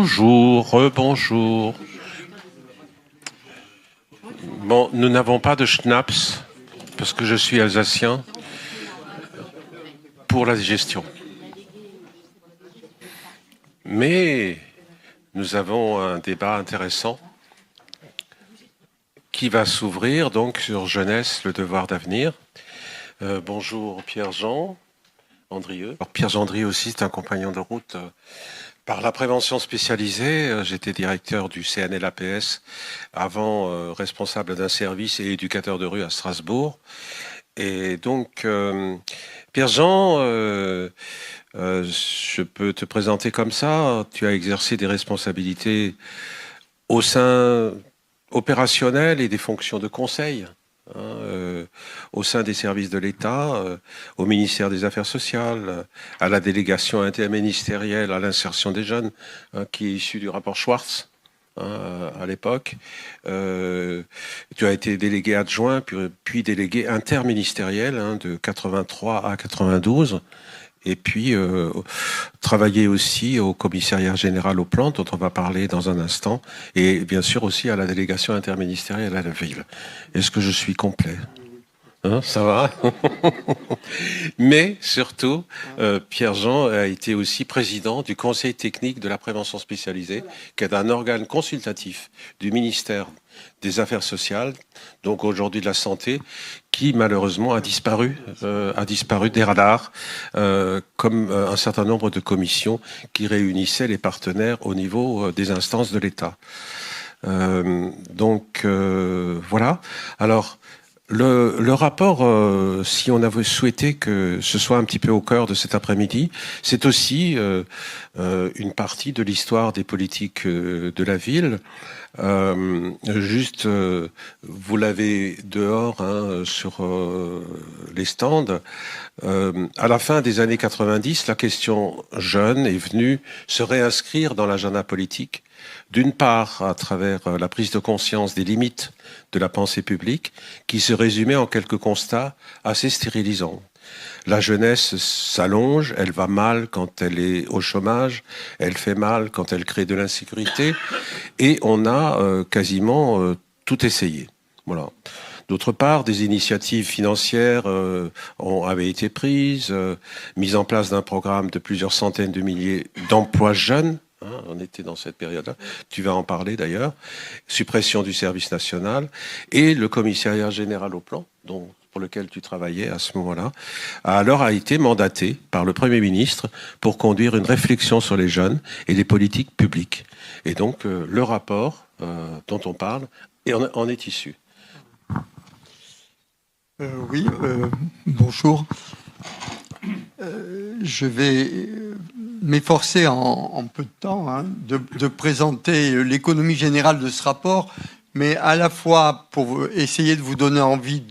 Bonjour, rebonjour. Bon, nous n'avons pas de schnapps, parce que je suis alsacien, pour la digestion. Mais nous avons un débat intéressant qui va s'ouvrir donc sur jeunesse, le devoir d'avenir. Bonjour Pierre-Jean Andrieux. Alors, Pierre-Jean Andrieux aussi, c'est un compagnon de route par la prévention spécialisée. J'étais directeur du CNLAPS, avant responsable d'un service et éducateur de rue à Strasbourg. Et donc, Pierre-Jean, je peux te présenter comme ça. Tu as exercé des responsabilités au sein opérationnel et des fonctions de conseil au sein des services de l'État, au ministère des Affaires sociales, à la délégation interministérielle à l'insertion des jeunes, qui est issue du rapport Schwartz à l'époque. Tu as été délégué adjoint, puis délégué interministériel de 83 à 92. Et puis, travailler aussi au commissariat général au plan, dont on va parler dans un instant, et bien sûr aussi à la délégation interministérielle à la ville. Est-ce que je suis complet ? Ça va. Mais surtout, Pierre-Jean a été aussi président du Conseil technique de la prévention spécialisée, qui est un organe consultatif du ministère des Affaires sociales, donc aujourd'hui de la Santé, qui malheureusement a disparu des radars, comme un certain nombre de commissions qui réunissaient les partenaires au niveau des instances de l'État. Voilà. Alors, le rapport, si on avait souhaité que ce soit un petit peu au cœur de cet après-midi, c'est aussi une partie de l'histoire des politiques de la ville. Vous l'avez dehors sur les stands. À la fin des années 90, la question jeune est venue se réinscrire dans l'agenda politique. D'une part, à travers la prise de conscience des limites de la pensée publique, qui se résumait en quelques constats assez stérilisants. La jeunesse s'allonge, elle va mal quand elle est au chômage, elle fait mal quand elle crée de l'insécurité, et on a quasiment tout essayé. Voilà. D'autre part, des initiatives financières avaient été prises, mise en place d'un programme de plusieurs centaines de milliers d'emplois jeunes. On était dans cette période-là. Tu vas en parler d'ailleurs. Suppression du service national et le commissariat général au plan, pour lequel tu travaillais à ce moment-là, a été mandaté par le Premier ministre pour conduire une réflexion sur les jeunes et les politiques publiques. Et donc, le rapport dont on parle en est issu. Bonjour. Je vais m'efforcer en peu de temps de présenter l'économie générale de ce rapport, mais à la fois pour essayer de vous donner envie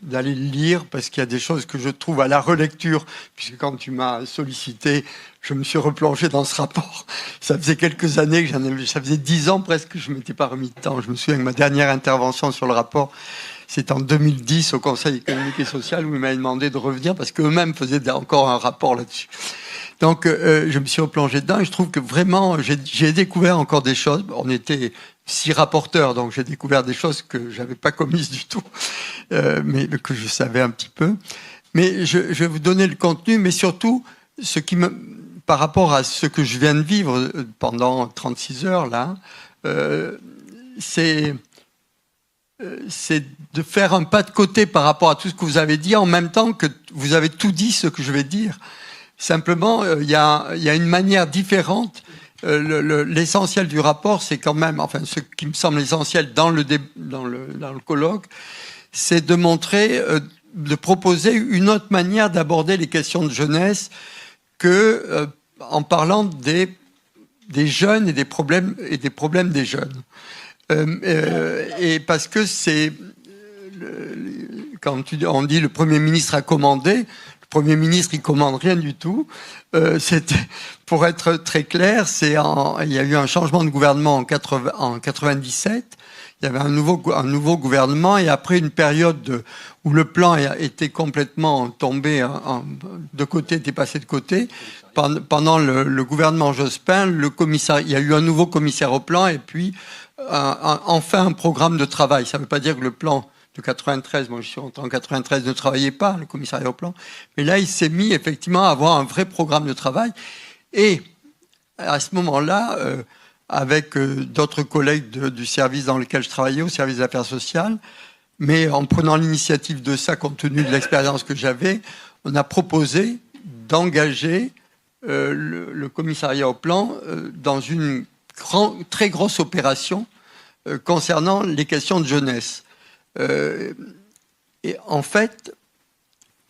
d'aller le lire, parce qu'il y a des choses que je trouve à la relecture, puisque quand tu m'as sollicité, je me suis replongé dans ce rapport. Ça faisait quelques années ça faisait 10 ans presque que je ne m'étais pas remis de temps. Je me souviens que ma dernière intervention sur le rapport, c'est en 2010 au Conseil économique et social où ils m'avaient demandé de revenir parce qu'eux-mêmes faisaient encore un rapport là-dessus. Donc, je me suis replongé dedans et je trouve que vraiment, j'ai découvert encore des choses. On était 6 rapporteurs, donc j'ai découvert des choses que j'avais pas commises du tout, mais que je savais un petit peu. Mais je vais vous donner le contenu, mais surtout, par rapport à ce que je viens de vivre pendant 36 heures, là, c'est de faire un pas de côté par rapport à tout ce que vous avez dit, en même temps que vous avez tout dit ce que je vais dire. Simplement, il y a une manière différente. L'essentiel du rapport, c'est quand même, enfin, ce qui me semble essentiel dans le colloque, c'est de montrer, de proposer une autre manière d'aborder les questions de jeunesse que en parlant des jeunes et des problèmes des jeunes. Et parce que c'est quand on dit le Premier ministre a commandé, le Premier ministre il commande rien du tout. Pour être très clair, il y a eu un changement de gouvernement en 97 il y avait un nouveau gouvernement, et après une période où le plan était complètement tombé de côté, était passé de côté, pendant le gouvernement Jospin, il y a eu un nouveau commissaire au plan, et puis enfin un programme de travail. Ça ne veut pas dire que le plan de 93, moi je suis rentré en 93, ne travaillait pas, le commissariat au plan, mais là il s'est mis effectivement à avoir un vrai programme de travail, et à ce moment-là, avec d'autres collègues du service dans lequel je travaillais, au service des affaires sociales, mais en prenant l'initiative de ça, compte tenu de l'expérience que j'avais, on a proposé d'engager le commissariat au plan dans une très grosse opération concernant les questions de jeunesse. Et en fait,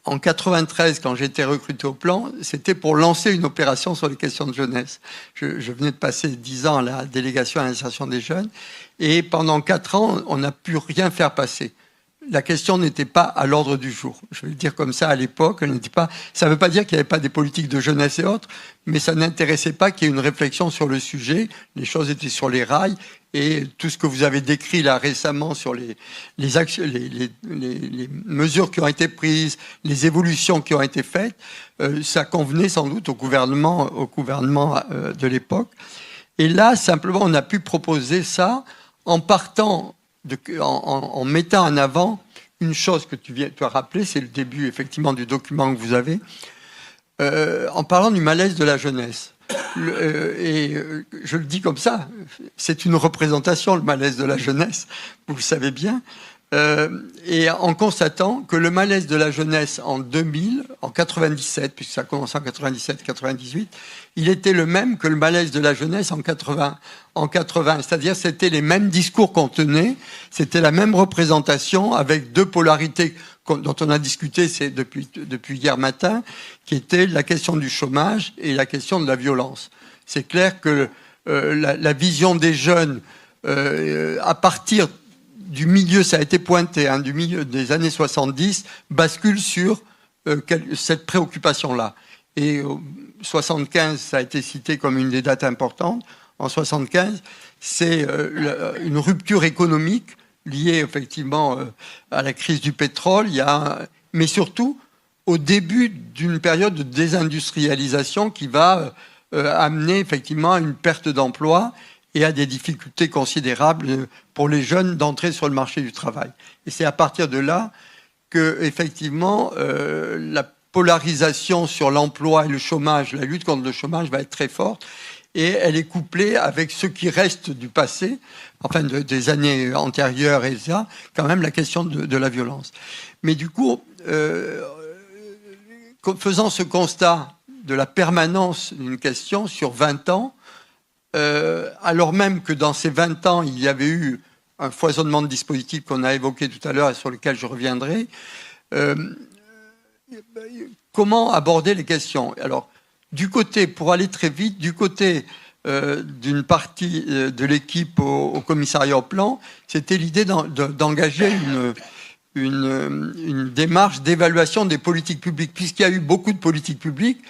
en 93, quand j'ai été recruté au plan, c'était pour lancer une opération sur les questions de jeunesse. Je venais de passer 10 ans à la délégation à l'insertion des jeunes, et pendant 4 ans, on n'a pu rien faire passer. La question n'était pas à l'ordre du jour. Je vais le dire comme ça, à l'époque, elle n'était pas. Ça ne veut pas dire qu'il n'y avait pas des politiques de jeunesse et autres, mais ça n'intéressait pas qu'il y ait une réflexion sur le sujet. Les choses étaient sur les rails, et tout ce que vous avez décrit là récemment sur les mesures qui ont été prises, les évolutions qui ont été faites, ça convenait sans doute au gouvernement de l'époque. Et là, simplement, on a pu proposer ça en partant en mettant en avant une chose que tu as rappelé, c'est le début effectivement du document que vous avez, en parlant du malaise de la jeunesse. Je le dis comme ça, c'est une représentation, le malaise de la jeunesse, vous le savez bien, et en constatant que le malaise de la jeunesse en 2000, en 97, puisque ça a commencé en 97-98, il était le même que le malaise de la jeunesse en 80. C'est-à-dire c'était les mêmes discours qu'on tenait, c'était la même représentation avec deux polarités dont on a discuté depuis hier matin, qui étaient la question du chômage et la question de la violence. C'est clair que la vision des jeunes, à partir du milieu, ça a été pointé, du milieu des années 70, bascule sur cette préoccupation-là. Et 75, ça a été cité comme une des dates importantes. En 75, c'est une rupture économique liée effectivement à la crise du pétrole, mais surtout au début d'une période de désindustrialisation qui va amener effectivement à une perte d'emploi et à des difficultés considérables pour les jeunes d'entrer sur le marché du travail. Et c'est à partir de là que, effectivement, la polarisation sur l'emploi et le chômage, la lutte contre le chômage va être très forte, et elle est couplée avec ce qui reste du passé, enfin des années antérieures, et ça, quand même la question de la violence. Mais du coup, faisant ce constat de la permanence d'une question sur 20 ans, alors même que dans ces 20 ans, il y avait eu un foisonnement de dispositifs qu'on a évoqué tout à l'heure et sur lequel je reviendrai, comment aborder les questions? Alors, pour aller très vite, du côté d'une partie de l'équipe au commissariat au plan, c'était l'idée d'engager une démarche d'évaluation des politiques publiques. Puisqu'il y a eu beaucoup de politiques publiques,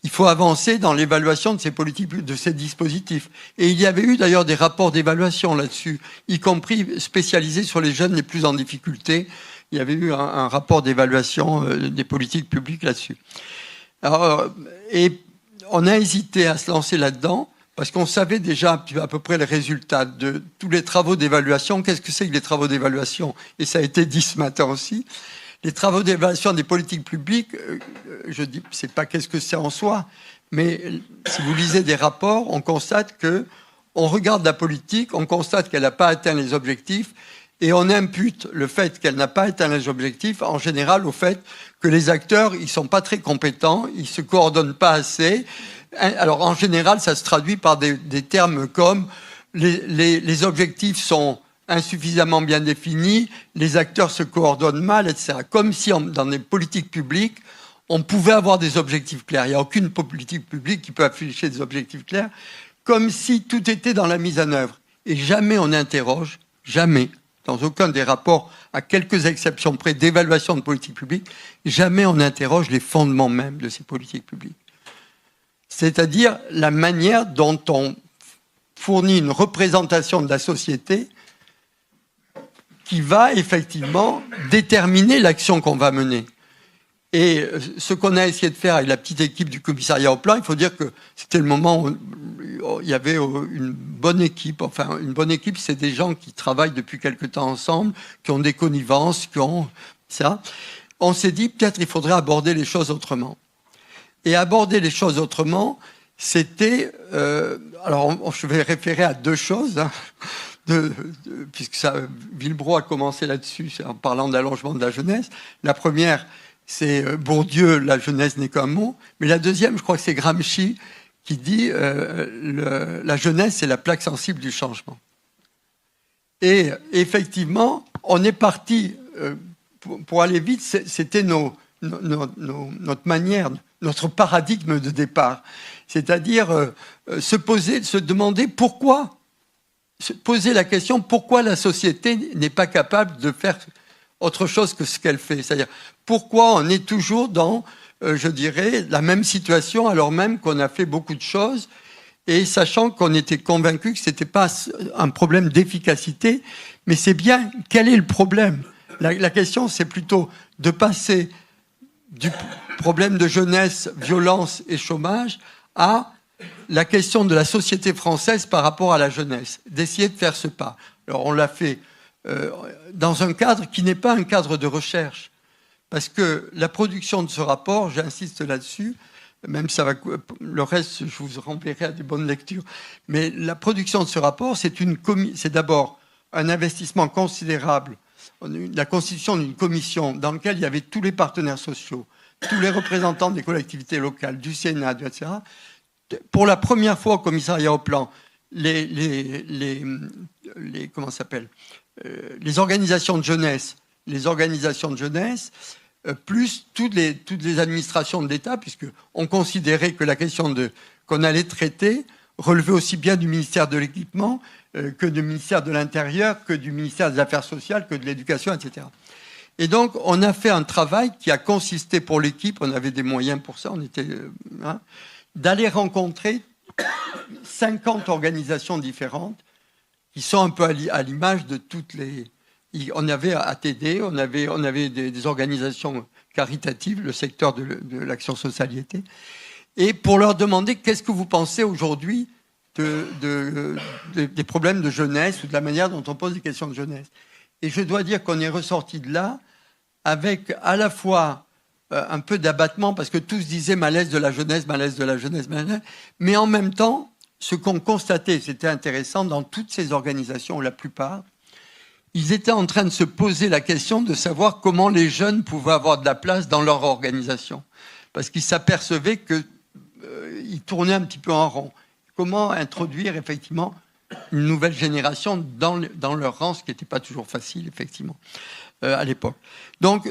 il faut avancer dans l'évaluation de ces politiques, de ces dispositifs. Et il y avait eu d'ailleurs des rapports d'évaluation là-dessus, y compris spécialisés sur les jeunes les plus en difficulté. Il y avait eu un rapport d'évaluation des politiques publiques là-dessus. Et on a hésité à se lancer là-dedans parce qu'on savait déjà à peu près les résultats de tous les travaux d'évaluation. Qu'est-ce que c'est que les travaux d'évaluation? Et ça a été dit ce matin aussi. Les travaux d'évaluation des politiques publiques, je dis, c'est pas qu'est-ce que c'est en soi, mais si vous lisez des rapports, on constate que on regarde la politique, on constate qu'elle n'a pas atteint les objectifs, et on impute le fait qu'elle n'a pas atteint les objectifs, en général, au fait que les acteurs, ils sont pas très compétents, ils se coordonnent pas assez. Alors, en général, ça se traduit par des termes comme les objectifs sont insuffisamment bien définis, les acteurs se coordonnent mal, etc. Comme si dans des politiques publiques, on pouvait avoir des objectifs clairs. Il n'y a aucune politique publique qui peut afficher des objectifs clairs, comme si tout était dans la mise en œuvre. Et jamais on interroge, jamais, dans aucun des rapports, à quelques exceptions près d'évaluation de politique publique, jamais on interroge les fondements même de ces politiques publiques. C'est-à-dire la manière dont on fournit une représentation de la société qui va effectivement déterminer l'action qu'on va mener. Et ce qu'on a essayé de faire avec la petite équipe du commissariat au plan, il faut dire que c'était le moment où il y avait une bonne équipe. Enfin, une bonne équipe, c'est des gens qui travaillent depuis quelque temps ensemble, qui ont des connivences, qui ont ça. On s'est dit, peut-être il faudrait aborder les choses autrement. Et aborder les choses autrement, c'était... alors, je vais référer à deux choses, hein, puisque Villebroc a commencé là-dessus, en parlant d'allongement de la jeunesse. La première... c'est Bourdieu, la jeunesse n'est qu'un mot. Mais la deuxième, je crois que c'est Gramsci qui dit la jeunesse, c'est la plaque sensible du changement. Et effectivement, on est parti, pour aller vite, c'était notre manière, notre paradigme de départ. C'est-à-dire se demander pourquoi, se poser la question pourquoi la société n'est pas capable de faire autre chose que ce qu'elle fait. C'est-à-dire, pourquoi on est toujours dans, je dirais, la même situation alors même qu'on a fait beaucoup de choses et sachant qu'on était convaincu que ce n'était pas un problème d'efficacité, mais c'est bien, quel est le problème ? La question, c'est plutôt de passer du problème de jeunesse, violence et chômage à la question de la société française par rapport à la jeunesse, d'essayer de faire ce pas. Alors, on l'a fait dans un cadre qui n'est pas un cadre de recherche. Parce que la production de ce rapport, j'insiste là-dessus, même ça va, le reste, je vous renverrai à des bonnes lectures, mais la production de ce rapport, c'est d'abord un investissement considérable, la constitution d'une commission dans laquelle il y avait tous les partenaires sociaux, tous les représentants des collectivités locales, du Sénat, etc. Pour la première fois au commissariat au plan, comment ça s'appelle ? Les organisations de jeunesse, plus toutes les administrations de l'État, puisqu'on considérait que la question qu'on allait traiter relevait aussi bien du ministère de l'Équipement que du ministère de l'Intérieur, que du ministère des Affaires sociales, que de l'Éducation, etc. Et donc, on a fait un travail qui a consisté pour l'équipe, on avait des moyens pour ça, d'aller rencontrer 50 organisations différentes qui sont un peu à l'image de toutes les... On avait ATD, on avait des organisations caritatives, le secteur de l'action sociale y était, et pour leur demander qu'est-ce que vous pensez aujourd'hui des problèmes de jeunesse ou de la manière dont on pose des questions de jeunesse. Et je dois dire qu'on est ressorti de là avec à la fois un peu d'abattement, parce que tous disaient malaise de la jeunesse, malaise de la jeunesse, mais en même temps, ce qu'on constatait, c'était intéressant, dans toutes ces organisations, la plupart, ils étaient en train de se poser la question de savoir comment les jeunes pouvaient avoir de la place dans leur organisation. Parce qu'ils s'apercevaient qu'ils tournaient un petit peu en rond. Comment introduire effectivement une nouvelle génération dans leur rang, ce qui n'était pas toujours facile, effectivement, à l'époque. Donc,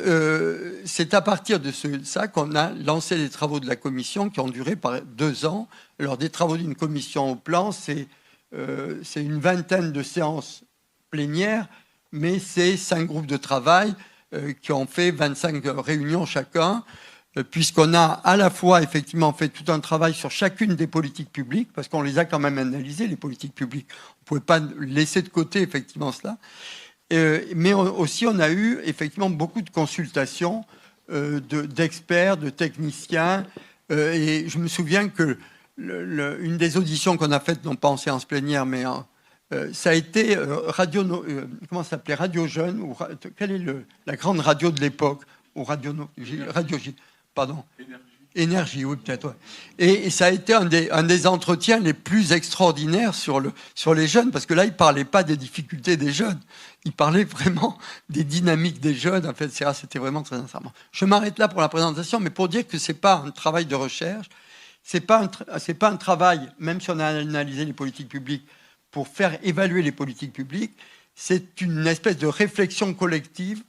c'est à partir de ça qu'on a lancé les travaux de la commission qui ont duré 2 ans. Alors, des travaux d'une commission au plan, c'est une vingtaine de séances plénières, mais c'est 5 groupes de travail qui ont fait 25 réunions chacun, puisqu'on a à la fois effectivement fait tout un travail sur chacune des politiques publiques, parce qu'on les a quand même analysées, les politiques publiques. On ne pouvait pas laisser de côté effectivement cela. Mais aussi, on a eu effectivement beaucoup de consultations d'experts, de techniciens. Et je me souviens que une des auditions qu'on a faites, non pas en séance plénière, mais ça a été comment ça s'appelait, Radio Jeune, ou quelle est la grande radio de l'époque, ou Radio J, pardon. Énergie, oui, peut-être. Ouais. Et ça a été un des entretiens les plus extraordinaires sur les jeunes, parce que là, il ne parlait pas des difficultés des jeunes, il parlait vraiment des dynamiques des jeunes. En fait, c'était vraiment très sincèrement. Je m'arrête là pour la présentation, mais pour dire que ce n'est pas un travail de recherche, ce n'est pas un travail, même si on a analysé les politiques publiques, pour faire évaluer les politiques publiques, c'est une espèce de réflexion collective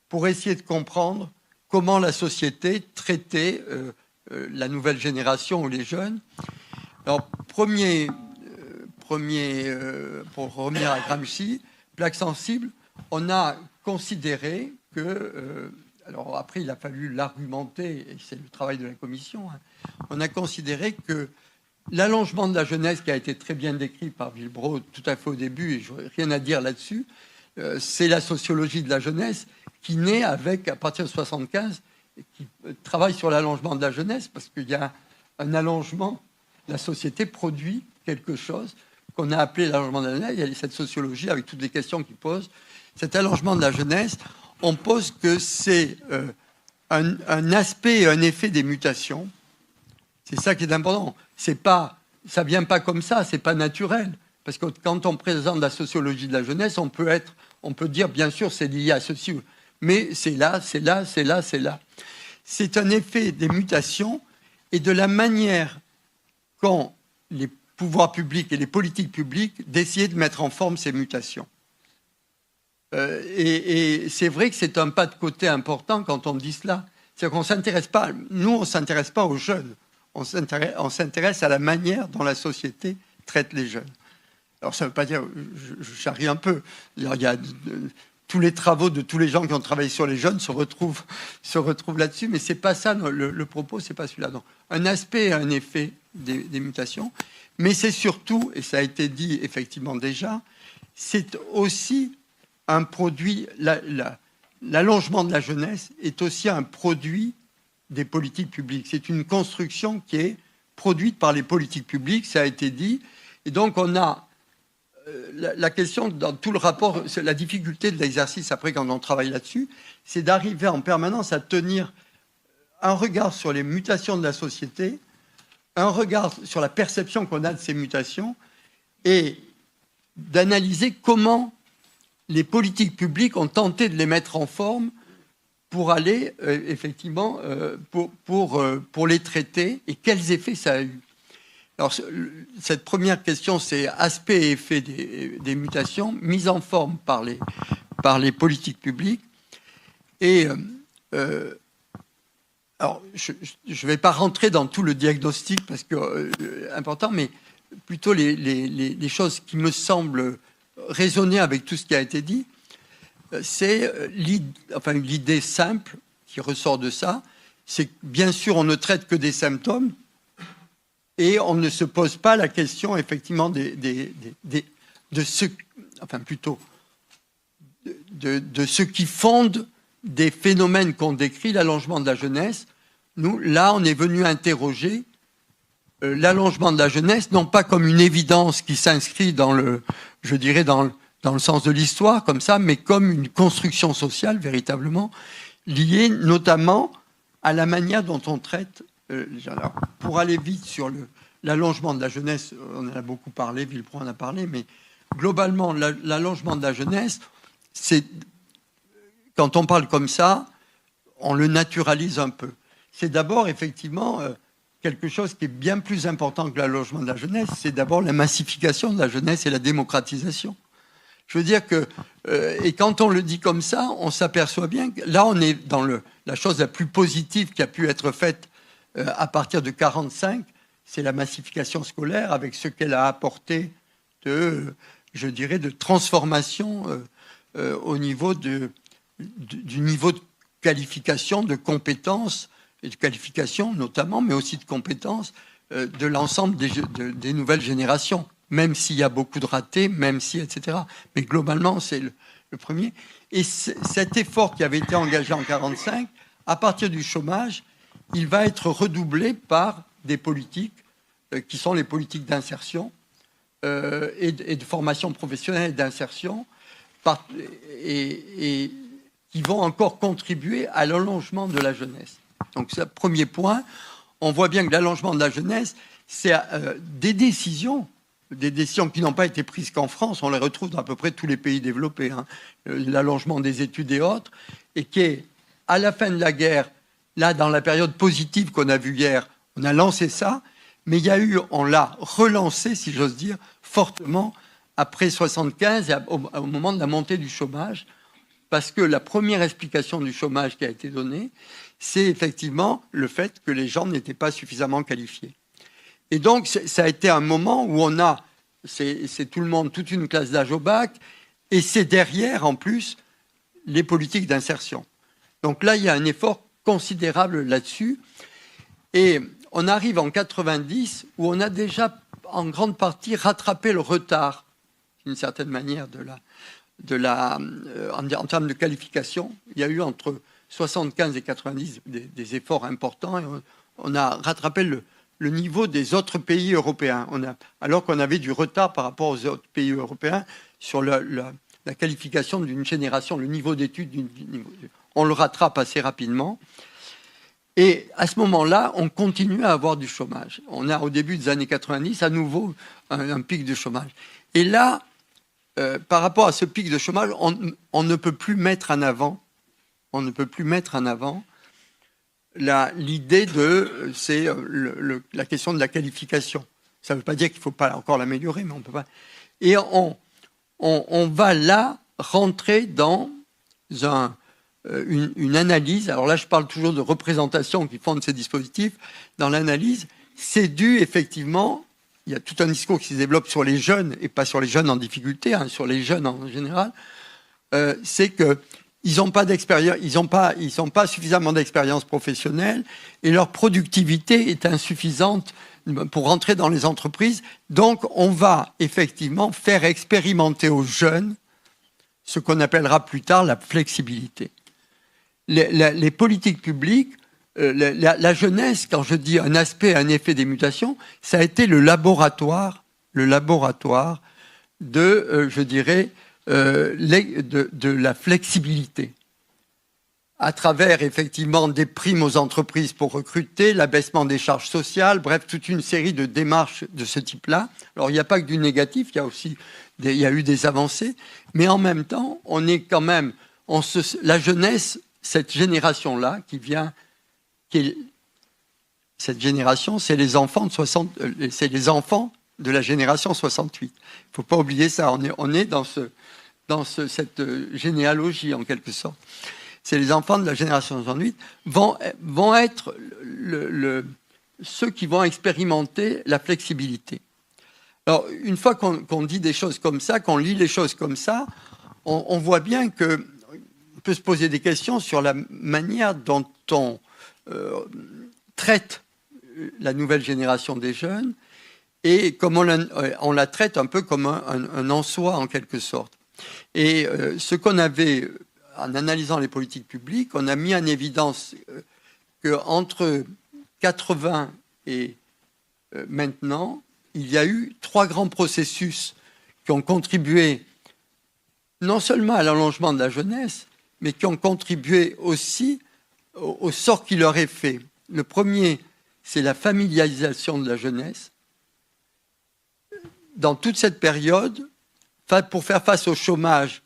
pour essayer de comprendre comment la société traitait la nouvelle génération ou les jeunes. Alors, premier pour revenir à Gramsci, plaque sensible, on a considéré que, alors après il a fallu l'argumenter, et c'est le travail de la commission, on a considéré que l'allongement de la jeunesse, qui a été très bien décrit par Villebroc tout à fait au début, et je n'ai rien à dire là-dessus, c'est la sociologie de la jeunesse qui naît à partir de 1975, qui travaille sur l'allongement de la jeunesse, parce qu'il y a un allongement, la société produit quelque chose qu'on a appelé l'allongement de la jeunesse. Il y a cette sociologie avec toutes les questions qu'il pose. Cet allongement de la jeunesse, on pose que c'est un aspect et un effet des mutations. C'est ça qui est important. Ça vient pas comme ça, c'est pas naturel. Parce que quand on présente la sociologie de la jeunesse, on peut dire, bien sûr, c'est lié à ceci, mais c'est là. C'est un effet des mutations et de la manière qu'ont les pouvoirs publics et les politiques publiques d'essayer de mettre en forme ces mutations. Et c'est vrai que c'est un pas de côté important quand on dit cela. C'est-à-dire qu'on s'intéresse pas, nous, on ne s'intéresse pas aux jeunes. On s'intéresse à la manière dont la société traite les jeunes. Alors ça ne veut pas dire, je charrie un peu, il y a tous les travaux de tous les gens qui ont travaillé sur les jeunes se retrouvent là-dessus, mais c'est pas ça, le propos, c'est pas celui-là. Donc, un aspect et un effet des mutations, mais c'est surtout, et ça a été dit effectivement déjà, c'est aussi un produit, l'allongement de la jeunesse est aussi un produit des politiques publiques. C'est une construction qui est produite par les politiques publiques, ça a été dit, et donc on a la question dans tout le rapport, la difficulté de l'exercice après quand on travaille là-dessus, c'est d'arriver en permanence à tenir un regard sur les mutations de la société, un regard sur la perception qu'on a de ces mutations et d'analyser comment les politiques publiques ont tenté de les mettre en forme pour aller effectivement pour les traiter et quels effets ça a eu. Alors, cette première question, c'est aspect et effet des mutations, mise en forme par les politiques publiques. Et alors, je ne vais pas rentrer dans tout le diagnostic parce que important, mais plutôt les choses qui me semblent résonner avec tout ce qui a été dit. C'est l'idée simple qui ressort de ça, c'est que bien sûr, on ne traite que des symptômes. Et on ne se pose pas la question, effectivement, de ce qui fonde des phénomènes qu'on décrit, l'allongement de la jeunesse. Nous, là, on est venu interroger l'allongement de la jeunesse, non pas comme une évidence qui s'inscrit dans le sens de l'histoire, comme ça, mais comme une construction sociale, véritablement, liée notamment à la manière dont on traite. Alors, pour aller vite sur l'allongement de la jeunesse, on en a beaucoup parlé, Villeprand en a parlé, mais globalement, l'allongement de la jeunesse, c'est, quand on parle comme ça, on le naturalise un peu. C'est d'abord, effectivement, quelque chose qui est bien plus important que l'allongement de la jeunesse, c'est d'abord la massification de la jeunesse et la démocratisation. Je veux dire que, et quand on le dit comme ça, on s'aperçoit bien que là, on est dans la chose la plus positive qui a pu être faite à partir de 1945, c'est la massification scolaire avec ce qu'elle a apporté de transformation au niveau du niveau de qualification, de compétences, et de qualification notamment, mais aussi de compétences de l'ensemble des nouvelles générations, même s'il y a beaucoup de ratés, même si, etc. Mais globalement, c'est le premier. Et cet effort qui avait été engagé en 1945, à partir du chômage, il va être redoublé par des politiques qui sont les politiques d'insertion et de formation professionnelle et d'insertion et qui vont encore contribuer à l'allongement de la jeunesse. Donc, c'est le premier point. On voit bien que l'allongement de la jeunesse, c'est des décisions qui n'ont pas été prises qu'en France. On les retrouve dans à peu près tous les pays développés. Hein. L'allongement des études et autres, et qui est, à la fin de la guerre, là, dans la période positive qu'on a vue hier, on a lancé ça, mais on l'a relancé, si j'ose dire, fortement après 1975 et au moment de la montée du chômage, parce que la première explication du chômage qui a été donnée, c'est effectivement le fait que les gens n'étaient pas suffisamment qualifiés. Et donc, ça a été un moment où c'est tout le monde, toute une classe d'âge au bac, et c'est derrière, en plus, les politiques d'insertion. Donc là, il y a un effort considérable là-dessus. Et on arrive en 90 où on a déjà en grande partie rattrapé le retard, d'une certaine manière, en termes de qualification, il y a eu entre 75 et 90 des efforts importants. Et on a rattrapé le niveau des autres pays européens. Alors qu'on avait du retard par rapport aux autres pays européens sur la qualification d'une génération, le niveau d'études. On le rattrape assez rapidement. Et à ce moment-là, on continue à avoir du chômage. On a au début des années 90 à nouveau un pic de chômage. Et là, par rapport à ce pic de chômage, on ne peut plus mettre en avant l'idée c'est la question de la qualification. Ça ne veut pas dire qu'il ne faut pas encore l'améliorer, mais on peut pas. Et on va là rentrer dans une analyse. Alors là, je parle toujours de représentation qui fonde ces dispositifs. Dans l'analyse, c'est dû effectivement. Il y a tout un discours qui se développe sur les jeunes, et pas sur les jeunes en difficulté, sur les jeunes en général. C'est qu'ils n'ont pas d'expérience, ils n'ont pas suffisamment d'expérience professionnelle, et leur productivité est insuffisante pour rentrer dans les entreprises. Donc, on va effectivement faire expérimenter aux jeunes ce qu'on appellera plus tard la flexibilité. Les politiques publiques. La jeunesse, quand je dis un aspect, un effet des mutations, ça a été le laboratoire de, je dirais, de la flexibilité. À travers, effectivement, des primes aux entreprises pour recruter, l'abaissement des charges sociales, bref, toute une série de démarches de ce type-là. Alors, il n'y a pas que du négatif, il y a eu des avancées, mais en même temps, on est quand même, la jeunesse, cette génération-là qui vient. Cette génération, c'est les enfants de la génération 68. Il ne faut pas oublier ça. On est dans cette généalogie, en quelque sorte. C'est les enfants de la génération 68 vont être ceux qui vont expérimenter la flexibilité. Alors, une fois qu'on dit des choses comme ça, qu'on lit les choses comme ça, on voit bien qu'on peut se poser des questions sur la manière dont on traite la nouvelle génération des jeunes et comme on la traite un peu comme un en soi en quelque sorte. Et ce qu'on avait, en analysant les politiques publiques, on a mis en évidence qu'entre 80 et maintenant, il y a eu 3 grands processus qui ont contribué non seulement à l'allongement de la jeunesse, mais qui ont contribué aussi au sort qui leur est fait. Le premier, c'est la familialisation de la jeunesse. Dans toute cette période, pour faire face au chômage,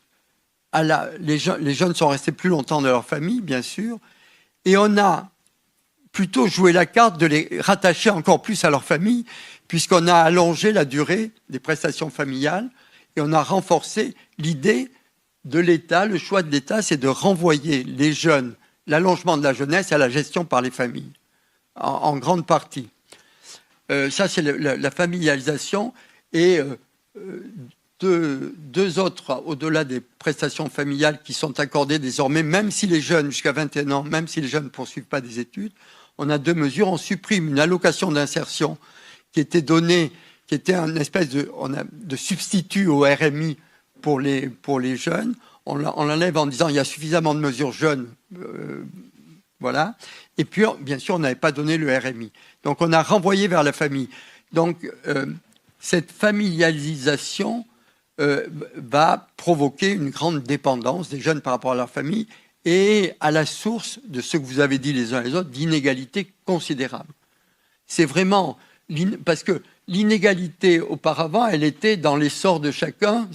les jeunes sont restés plus longtemps dans leur famille, bien sûr, et on a plutôt joué la carte de les rattacher encore plus à leur famille, puisqu'on a allongé la durée des prestations familiales, et on a renforcé l'idée de l'État. Le choix de l'État, c'est de renvoyer les jeunes, l'allongement de la jeunesse à la gestion par les familles, en grande partie. Ça, c'est la familialisation. Et deux autres, au-delà des prestations familiales qui sont accordées désormais, même si les jeunes, jusqu'à 21 ans, même si les jeunes ne poursuivent pas des études, on a 2 mesures. On supprime une allocation d'insertion qui était donnée, qui était un espèce de substitut au RMI pour les jeunes. On l'enlève en disant il y a suffisamment de mesures jeunes, voilà. Et puis, bien sûr, on n'avait pas donné le RMI. Donc, on a renvoyé vers la famille. Donc, cette familialisation va provoquer une grande dépendance des jeunes par rapport à leur famille et à la source de ce que vous avez dit les uns et les autres, d'inégalités considérables. C'est vraiment... Parce que l'inégalité, auparavant, elle était dans l'essor de chacun.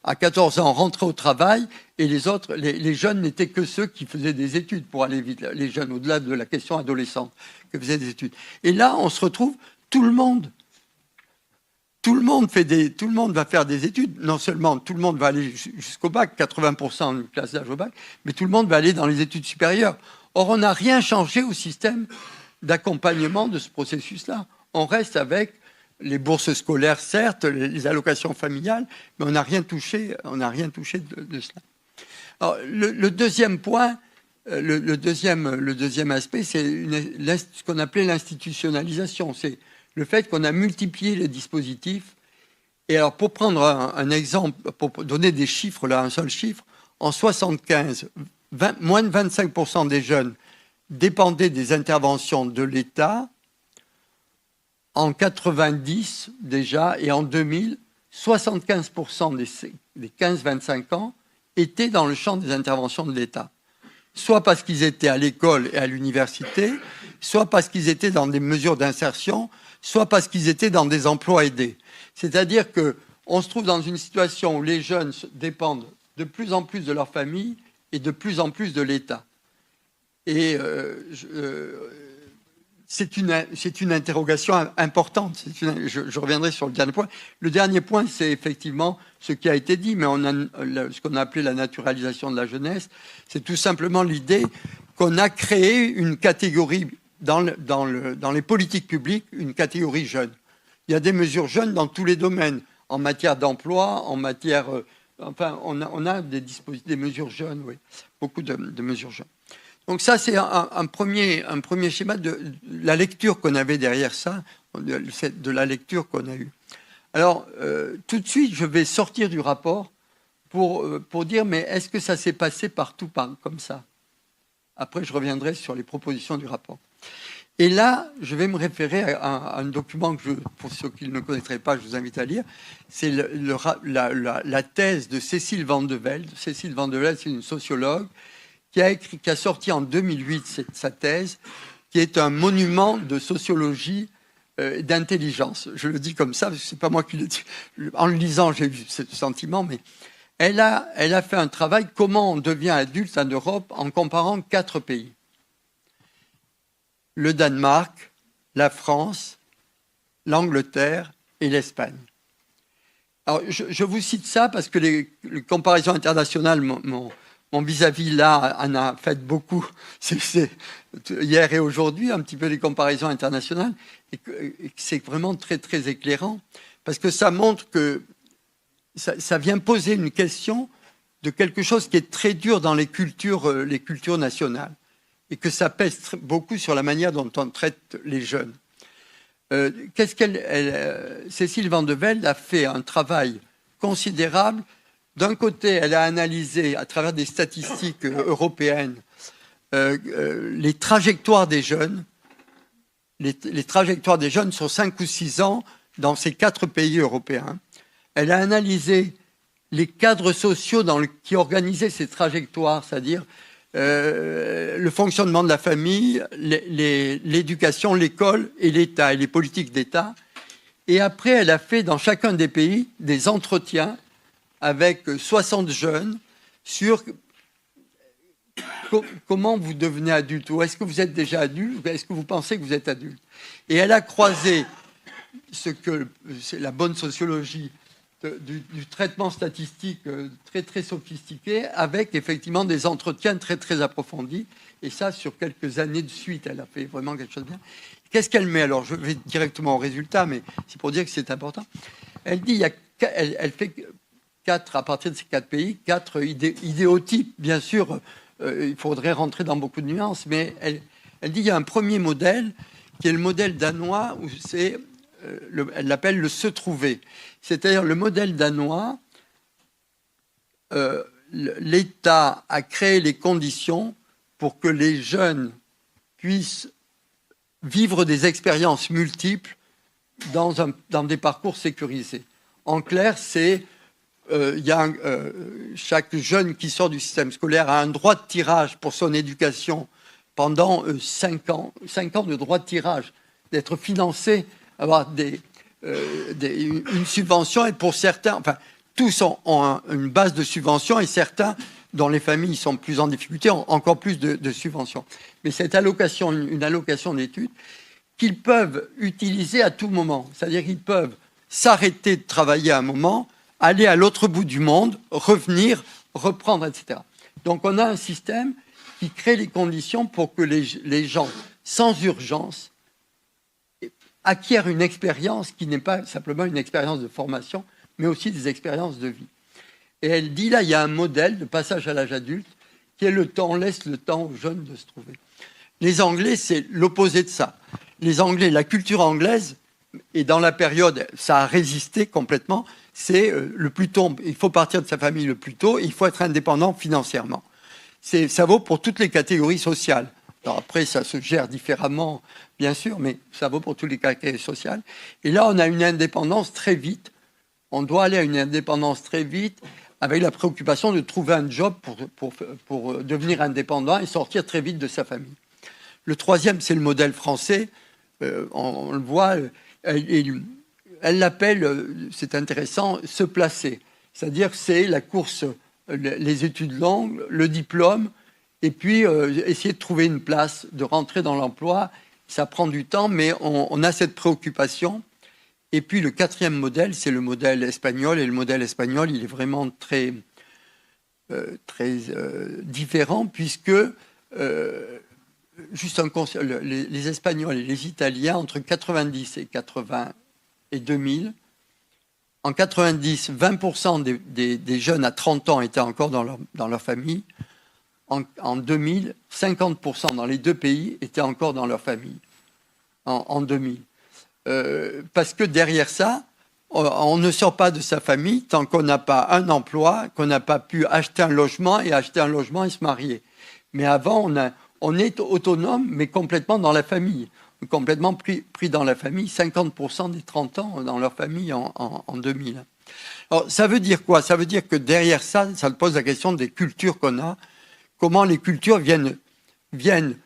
À 14 ans, on rentrait au travail et les autres, les jeunes n'étaient que ceux qui faisaient des études, pour aller vite. Les jeunes, au-delà de la question adolescente, qui faisaient des études. Et là, on se retrouve, tout le monde va faire des études. Non seulement tout le monde va aller jusqu'au bac, 80% de classe d'âge au bac, mais tout le monde va aller dans les études supérieures. Or, on n'a rien changé au système d'accompagnement de ce processus-là. On reste avec les bourses scolaires, certes, les allocations familiales, mais on n'a rien touché de cela. Alors, le deuxième point, le deuxième aspect, c'est ce qu'on appelait l'institutionnalisation. C'est le fait qu'on a multiplié les dispositifs Et alors, pour prendre un exemple, pour donner des chiffres, là, un seul chiffre, en 75, moins de 25% des jeunes dépendaient des interventions de l'État. En 90 déjà, et en 2000, 75% des 15-25 ans étaient dans le champ des interventions de l'État. Soit parce qu'ils étaient à l'école et à l'université, soit parce qu'ils étaient dans des mesures d'insertion, soit parce qu'ils étaient dans des emplois aidés. C'est-à-dire qu'on se trouve dans une situation où les jeunes dépendent de plus en plus de leur famille et de plus en plus de l'État. Et c'est une interrogation importante. Je reviendrai sur le dernier point. Le dernier point, c'est effectivement ce qui a été dit, mais ce qu'on a appelé la naturalisation de la jeunesse. C'est tout simplement l'idée qu'on a créé une catégorie dans les politiques publiques, une catégorie jeune. Il y a des mesures jeunes dans tous les domaines, en matière d'emploi, en matière... enfin, on a des mesures jeunes, oui, beaucoup de mesures jeunes. Donc ça, c'est un premier schéma de la lecture qu'on avait derrière ça, de la lecture qu'on a eue. Alors, tout de suite, je vais sortir du rapport pour dire, mais est-ce que ça s'est passé partout comme ça? Après, je reviendrai sur les propositions du rapport. Et là, je vais me référer à un document que, pour ceux qui ne le connaîtraient pas, je vous invite à lire. C'est la thèse de Cécile Van de Velde. Cécile Van de Velde, c'est une sociologue qui a sorti en 2008 sa thèse, qui est un monument de sociologie d'intelligence. Je le dis comme ça, parce que c'est pas moi qui le dis. En le lisant, j'ai eu ce sentiment, mais elle a fait un travail, comment on devient adulte en Europe, en comparant 4 pays. Le Danemark, la France, l'Angleterre et l'Espagne. Alors, je vous cite ça parce que les comparaisons internationales mon vis-à-vis, là, en a fait beaucoup hier et aujourd'hui, un petit peu les comparaisons internationales, et c'est vraiment très, très éclairant, parce que ça montre que ça vient poser une question de quelque chose qui est très dur dans les cultures nationales, et que ça pèse beaucoup sur la manière dont on traite les jeunes. Cécile Van de Velde a fait un travail considérable. D'un côté, elle a analysé, à travers des statistiques européennes, les trajectoires des jeunes, les trajectoires des jeunes sur 5 ou 6 ans dans ces 4 pays européens. Elle a analysé les cadres sociaux qui organisaient ces trajectoires, c'est-à-dire le fonctionnement de la famille, l'éducation, l'école et l'État, et les politiques d'État. Et après, elle a fait dans chacun des pays des entretiens avec 60 jeunes sur comment vous devenez adulte, ou est-ce que vous êtes déjà adulte, ou est-ce que vous pensez que vous êtes adulte. Et elle a croisé c'est la bonne sociologie du traitement statistique très très sophistiqué avec effectivement des entretiens très très approfondis, et ça sur quelques années de suite. Elle a fait vraiment quelque chose de bien. Qu'est-ce qu'elle met alors? Je vais directement au résultat, mais c'est pour dire que c'est important. Elle dit, elle fait à partir de ces 4 pays, 4 idéotypes. Bien sûr, il faudrait rentrer dans beaucoup de nuances, mais elle dit qu'il y a un premier modèle qui est le modèle danois, où elle l'appelle le se trouver. C'est-à-dire le modèle danois, l'État a créé les conditions pour que les jeunes puissent vivre des expériences multiples dans des parcours sécurisés. En clair, c'est chaque jeune qui sort du système scolaire a un droit de tirage pour son éducation pendant 5 ans. 5 ans de droit de tirage, d'être financé, avoir une subvention, et pour certains, enfin, tous ont une base de subvention, et certains, dont les familles sont plus en difficulté, ont encore plus de subventions. Mais cette allocation, une allocation d'études, qu'ils peuvent utiliser à tout moment. C'est-à-dire qu'ils peuvent s'arrêter de travailler à un moment, aller à l'autre bout du monde, revenir, reprendre, etc. Donc on a un système qui crée les conditions pour que les gens, sans urgence, acquièrent une expérience qui n'est pas simplement une expérience de formation, mais aussi des expériences de vie. Et elle dit, là, il y a un modèle de passage à l'âge adulte qui est le temps, on laisse le temps aux jeunes de se trouver. Les Anglais, c'est l'opposé de ça. Les Anglais, la culture anglaise, et dans la période, ça a résisté complètement, c'est le plus tôt, il faut partir de sa famille le plus tôt, et il faut être indépendant financièrement. Ça vaut pour toutes les catégories sociales. Alors après, ça se gère différemment, bien sûr, mais ça vaut pour toutes les catégories sociales. Et là, on a une indépendance très vite. On doit aller à une indépendance très vite, avec la préoccupation de trouver un job pour devenir indépendant et sortir très vite de sa famille. Le troisième, c'est le modèle français. On le voit, elle l'appelle, c'est intéressant, se placer. C'est-à-dire que c'est la course, les études longues, le diplôme, et puis essayer de trouver une place, de rentrer dans l'emploi. Ça prend du temps, mais on a cette préoccupation. Et puis le quatrième modèle, c'est le modèle espagnol. Et le modèle espagnol, il est vraiment très différent, puisque les Espagnols et les Italiens, entre 90 et 2000, en 90, 20% des jeunes à 30 ans étaient encore dans leur famille. En 2000, 50% dans les deux pays étaient encore dans leur famille. En 2000. Parce que derrière ça, on ne sort pas de sa famille tant qu'on n'a pas un emploi, qu'on n'a pas pu acheter un logement et se marier. Mais avant, on est autonome, mais complètement dans la famille. Complètement pris dans la famille. 50% des 30 ans dans leur famille en 2000. Alors, ça veut dire quoi? Ça veut dire que derrière ça pose la question des cultures qu'on a. Comment les cultures viennent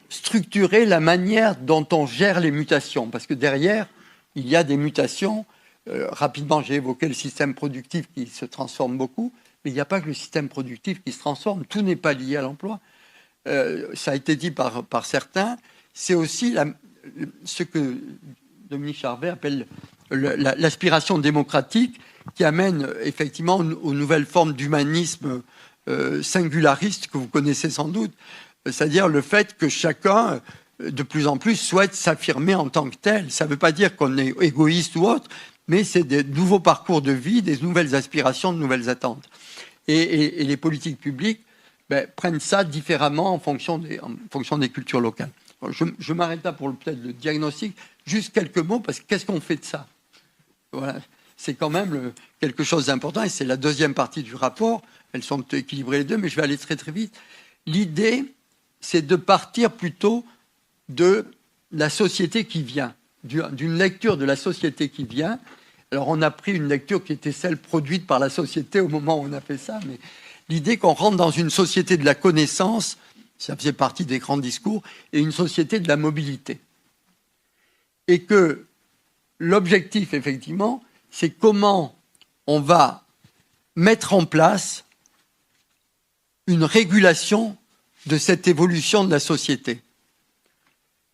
structurer la manière dont on gère les mutations. Parce que derrière, il y a des mutations. Rapidement, j'ai évoqué le système productif qui se transforme beaucoup, mais il n'y a pas que le système productif qui se transforme. Tout n'est pas lié à l'emploi. Ça a été dit par certains. C'est aussi ce que Dominique Charvet appelle l'aspiration démocratique qui amène effectivement aux nouvelles formes d'humanisme singulariste que vous connaissez sans doute. C'est-à-dire le fait que chacun, de plus en plus, souhaite s'affirmer en tant que tel. Ça ne veut pas dire qu'on est égoïste ou autre, mais c'est des nouveaux parcours de vie, des nouvelles aspirations, de nouvelles attentes. Et les politiques publiques prennent ça différemment en fonction des cultures locales. Alors, je m'arrête là pour peut-être le diagnostic. Juste quelques mots, parce que qu'est-ce qu'on fait de ça? Voilà. C'est quand même quelque chose d'important, et c'est la deuxième partie du rapport. Elles sont équilibrées les deux, mais je vais aller très très vite. L'idée, c'est de partir plutôt de la société qui vient, d'une lecture de la société qui vient. Alors, on a pris une lecture qui était celle produite par la société au moment où on a fait ça, mais l'idée qu'on rentre dans une société de la connaissance, ça faisait partie des grands discours, et une société de la mobilité. Et que l'objectif, effectivement, c'est comment on va mettre en place une régulation de cette évolution de la société.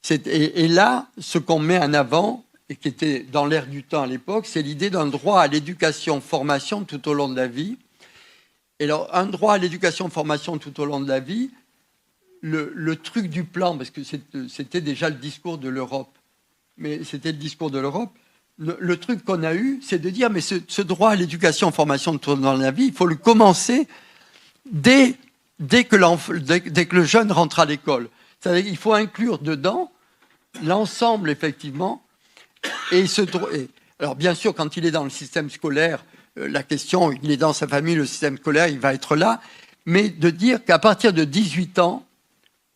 Et là, ce qu'on met en avant, et qui était dans l'air du temps à l'époque, c'est l'idée d'un droit à l'éducation, formation tout au long de la vie. Et alors, un droit à l'éducation, formation tout au long de la vie, le truc du plan, parce que c'était déjà le discours de l'Europe, mais c'était le discours de l'Europe, le truc qu'on a eu, c'est de dire, mais ce droit à l'éducation, formation tout au long de la vie, il faut le commencer dès que le jeune rentre à l'école. C'est-à-dire qu'il faut inclure dedans l'ensemble, effectivement. Alors, bien sûr, quand il est dans le système scolaire, la question, il est dans sa famille, le système scolaire, il va être là. Mais de dire qu'à partir de 18 ans,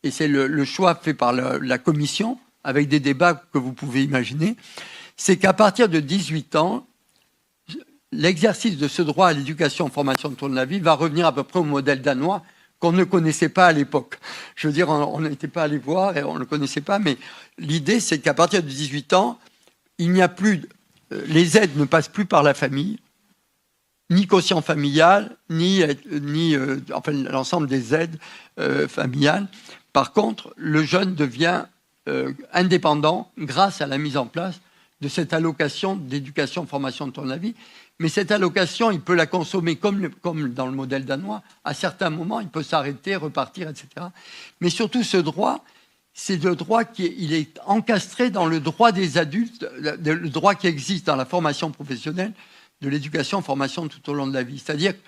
et c'est le choix fait par la commission, avec des débats que vous pouvez imaginer, c'est qu'à partir de 18 ans, l'exercice de ce droit à l'éducation, formation tout au long de la vie va revenir à peu près au modèle danois qu'on ne connaissait pas à l'époque. Je veux dire, on n'était pas allé voir et on ne le connaissait pas, mais l'idée, c'est qu'à partir de 18 ans, il n'y a plus... les aides ne passent plus par la famille, ni quotient familial, ni enfin, l'ensemble des aides familiales. Par contre, le jeune devient indépendant grâce à la mise en place de cette allocation d'éducation, formation tout au long de la vie. Mais cette allocation, il peut la consommer comme dans le modèle danois. À certains moments, il peut s'arrêter, repartir, etc. Mais surtout, ce droit, c'est le droit il est encastré dans le droit des adultes, le droit qui existe dans la formation professionnelle de l'éducation, formation tout au long de la vie. C'est-à-dire que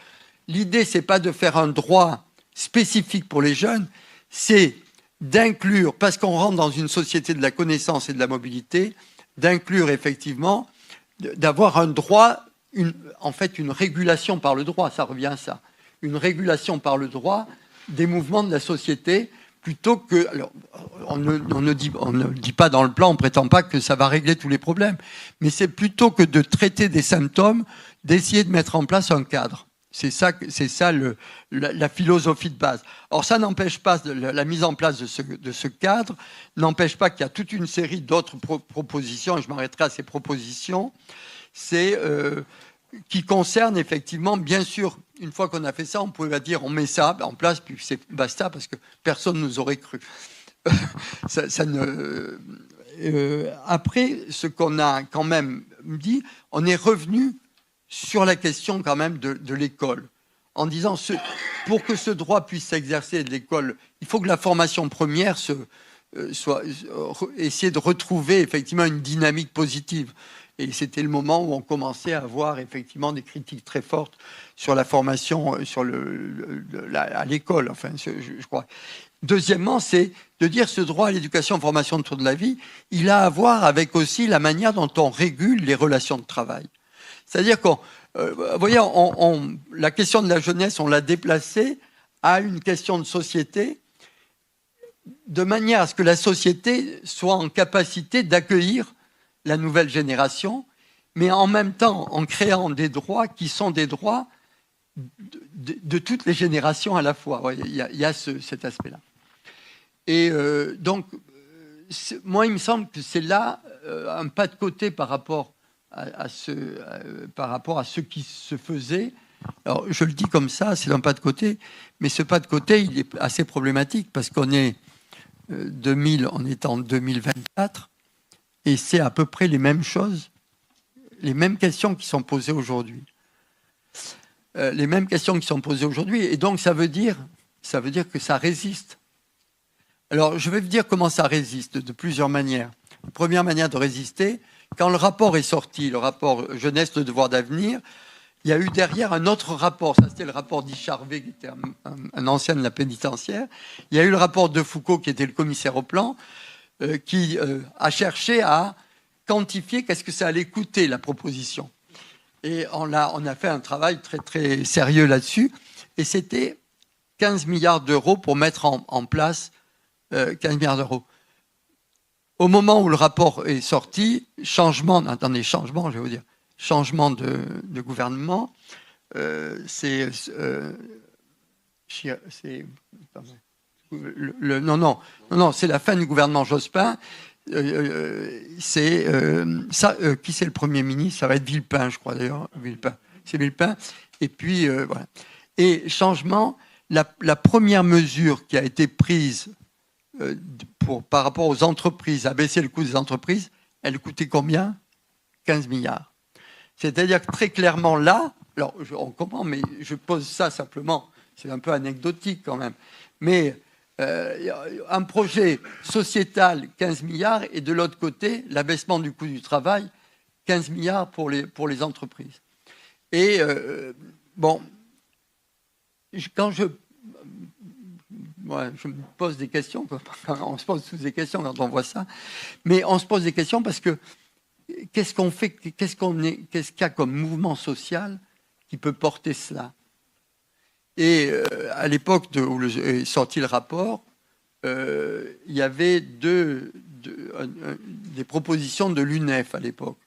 l'idée, c'est pas de faire un droit spécifique pour les jeunes, c'est d'inclure, parce qu'on rentre dans une société de la connaissance et de la mobilité, d'inclure effectivement d'avoir un droit, en fait une régulation par le droit, ça revient à ça, une régulation par le droit des mouvements de la société, plutôt que... Alors, on ne dit pas dans le plan, on ne prétend pas que ça va régler tous les problèmes, mais c'est plutôt que de traiter des symptômes, d'essayer de mettre en place un cadre. C'est ça la philosophie de base. Or, ça n'empêche pas, la mise en place de ce cadre n'empêche pas qu'il y a toute une série d'autres propositions, et je m'arrêterai à ces propositions, qui concernent effectivement, bien sûr, une fois qu'on a fait ça, on pouvait dire on met ça en place, puis c'est basta, parce que personne ne nous aurait cru. Après, ce qu'on a quand même dit, on est revenu sur la question quand même de l'école, en disant pour que ce droit puisse s'exercer de l'école, il faut que la formation première essayer de retrouver effectivement une dynamique positive. Et c'était le moment où on commençait à avoir effectivement des critiques très fortes sur la formation à l'école, enfin, je crois. Deuxièmement, c'est de dire ce droit à l'éducation et formation autour de la vie, il a à voir avec aussi la manière dont on régule les relations de travail. C'est-à-dire qu'on, voyez, la question de la jeunesse, on l'a déplacée à une question de société, de manière à ce que la société soit en capacité d'accueillir la nouvelle génération, mais en même temps en créant des droits qui sont des droits de toutes les générations à la fois. Il y a cet aspect-là. Et donc, moi, il me semble que c'est là un pas de côté par rapport à ce qui se faisait. Alors, je le dis comme ça, c'est un pas de côté, mais ce pas de côté, il est assez problématique parce qu'on est on est en 2024 et c'est à peu près les mêmes choses, les mêmes questions qui sont posées aujourd'hui. Les mêmes questions qui sont posées aujourd'hui, et donc ça veut dire que ça résiste. Alors, je vais vous dire comment ça résiste de plusieurs manières. La première manière de résister, quand le rapport est sorti, le rapport Jeunesse, le devoir d'avenir, il y a eu derrière un autre rapport, ça c'était le rapport d'Icharvé, qui était un ancien de la pénitentiaire. Il y a eu le rapport de Foucault, qui était le commissaire au plan, qui a cherché à quantifier qu'est-ce que ça allait coûter, la proposition. Et on a fait un travail très, très sérieux là-dessus, et c'était 15 milliards d'euros pour mettre en place 15 milliards d'euros. Au moment où le rapport est sorti, changement de gouvernement, c'est la fin du gouvernement Jospin. Qui c'est le Premier ministre? Ça va être Villepin, je crois d'ailleurs. C'est Villepin. Et puis, voilà. Et changement, la première mesure qui a été prise par rapport aux entreprises, à baisser le coût des entreprises, elle coûtait combien? 15 milliards. C'est-à-dire que très clairement là, alors on comprend, mais je pose ça simplement, c'est un peu anecdotique quand même, mais un projet sociétal, 15 milliards, et de l'autre côté, l'abaissement du coût du travail, 15 milliards pour les entreprises. Et bon, quand je me pose des questions, on se pose toutes des questions quand on voit ça, mais on se pose des questions parce que qu'est-ce qu'on fait, qu'est-ce qu'il y a comme mouvement social qui peut porter cela? Et à l'époque où est sorti le rapport, il y avait des propositions de l'UNEF à l'époque.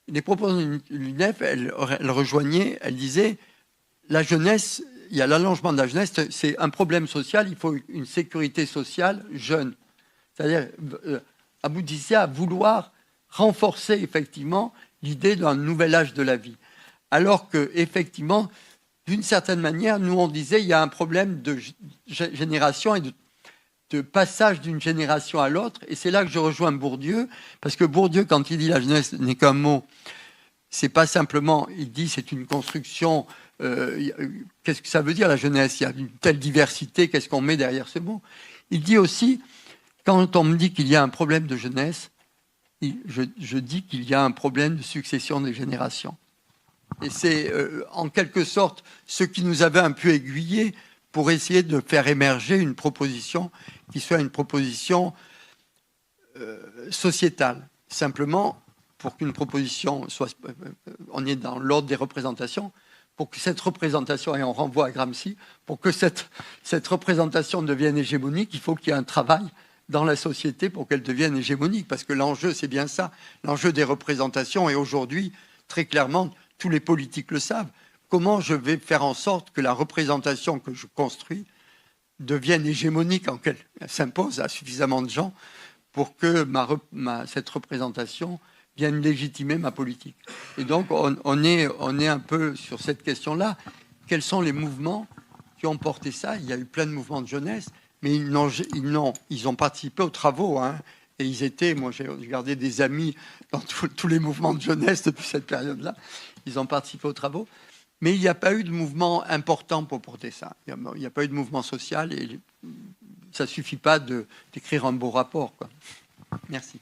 Les propositions de l'UNEF, elles rejoignaient, elles disaient, la jeunesse, il y a l'allongement de la jeunesse, c'est un problème social, il faut une sécurité sociale jeune. C'est-à-dire, aboutissait à vouloir renforcer effectivement l'idée d'un nouvel âge de la vie. Alors que, effectivement, d'une certaine manière, nous on disait il y a un problème de génération et de passage d'une génération à l'autre. Et c'est là que je rejoins Bourdieu, parce que Bourdieu, quand il dit la jeunesse n'est qu'un mot, c'est pas simplement, il dit c'est une construction. Qu'est-ce que ça veut dire la jeunesse? Il y a une telle diversité, qu'est-ce qu'on met derrière ce mot? Il dit aussi, quand on me dit qu'il y a un problème de jeunesse, je dis qu'il y a un problème de succession des générations. Et c'est en quelque sorte ce qui nous avait un peu aiguillés pour essayer de faire émerger une proposition qui soit une proposition sociétale. Simplement, pour qu'une proposition soit... on est dans l'ordre des représentations, pour que cette représentation, et on renvoie à Gramsci, pour que cette représentation devienne hégémonique, il faut qu'il y ait un travail dans la société pour qu'elle devienne hégémonique. Parce que l'enjeu, c'est bien ça, l'enjeu des représentations. Et aujourd'hui, très clairement, tous les politiques le savent. Comment je vais faire en sorte que la représentation que je construis devienne hégémonique, en qu'elle s'impose à suffisamment de gens pour que cette représentation vienne légitimer ma politique. Et donc, on est un peu sur cette question-là. Quels sont les mouvements qui ont porté ça? Il y a eu plein de mouvements de jeunesse, mais ils ont participé aux travaux. Hein, et ils étaient, moi j'ai gardé des amis dans tous les mouvements de jeunesse depuis cette période-là. Ils ont participé aux travaux. Mais il n'y a pas eu de mouvement important pour porter ça. Il n'y a pas eu de mouvement social et ça ne suffit pas d'écrire un beau rapport, quoi. Merci.